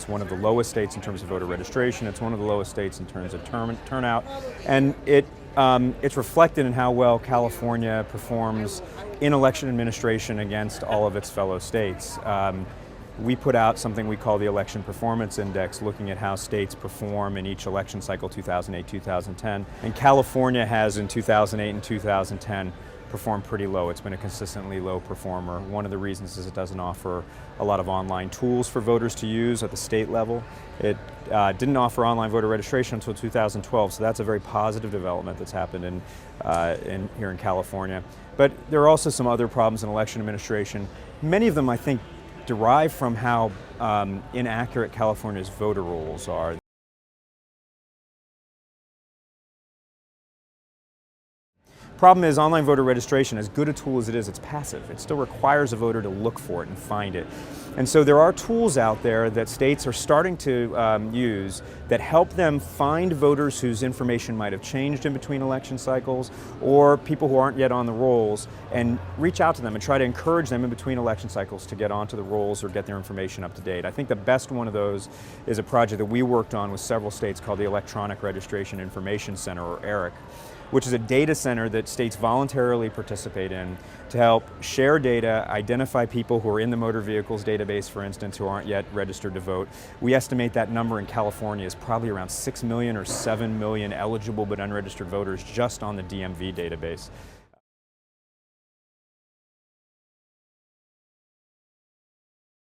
It's one of the lowest states in terms of voter registration. It's one of the lowest states in terms of turnout. And it's reflected in how well California performs in election administration against all of its fellow states. We put out something we call the Election Performance Index, looking at how states perform in each election cycle, 2008, 2010. And California has, in 2008 and 2010, performed pretty low. It's been a consistently low performer. One of the reasons is it doesn't offer a lot of online tools for voters to use at the state level. It didn't offer online voter registration until 2012, so that's a very positive development that's happened here in California. But there are also some other problems in election administration. Many of them, I think, derive from how inaccurate California's voter rolls are. Problem is, online voter registration, as good a tool as it is, it's passive. It still requires a voter to look for it and find it. And so there are tools out there that states are starting to use that help them find voters whose information might have changed in between election cycles, or people who aren't yet on the rolls, and reach out to them and try to encourage them in between election cycles to get onto the rolls or get their information up to date. I think the best one of those is a project that we worked on with several states called the Electronic Registration Information Center, or ERIC, which is a data center that states voluntarily participate in to help share data, identify people who are in the motor vehicles database, for instance, who aren't yet registered to vote. We estimate that number in California is probably around 6 million or 7 million eligible but unregistered voters just on the DMV database.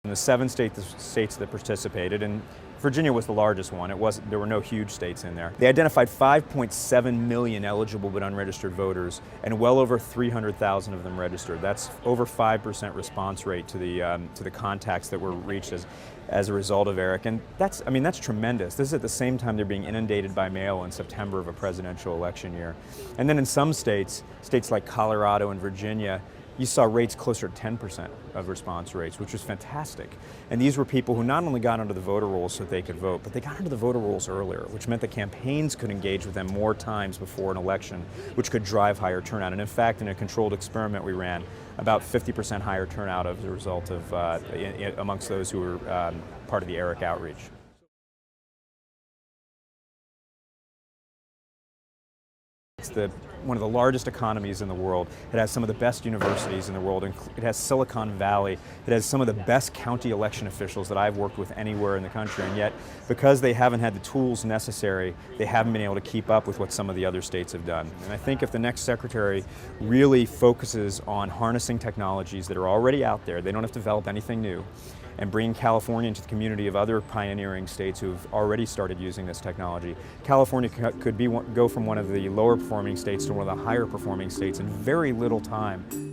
In the 7 states that participated, and Virginia was the largest one. There were no huge states in there. They identified 5.7 million eligible but unregistered voters, and well over 300,000 of them registered. That's over 5% response rate to the contacts that were reached as a result of ERIC, and that's tremendous. This is at the same time they're being inundated by mail in September of a presidential election year. And then in some states like Colorado and Virginia, you saw rates closer to 10% of response rates, which was fantastic. And these were people who not only got onto the voter rolls so that they could vote, but they got into the voter rolls earlier, which meant that campaigns could engage with them more times before an election, which could drive higher turnout. And in fact, in a controlled experiment we ran, about 50% higher turnout as a result of amongst those who were part of the ERIC outreach. It's one of the largest economies in the world. It has some of the best universities in the world. It has Silicon Valley. It has some of the best county election officials that I've worked with anywhere in the country. And yet, because they haven't had the tools necessary, they haven't been able to keep up with what some of the other states have done. And I think if the next secretary really focuses on harnessing technologies that are already out there, they don't have to develop anything new, and bring California into the community of other pioneering states who've already started using this technology. California could go from one of the lower performing states to one of the higher performing states in very little time.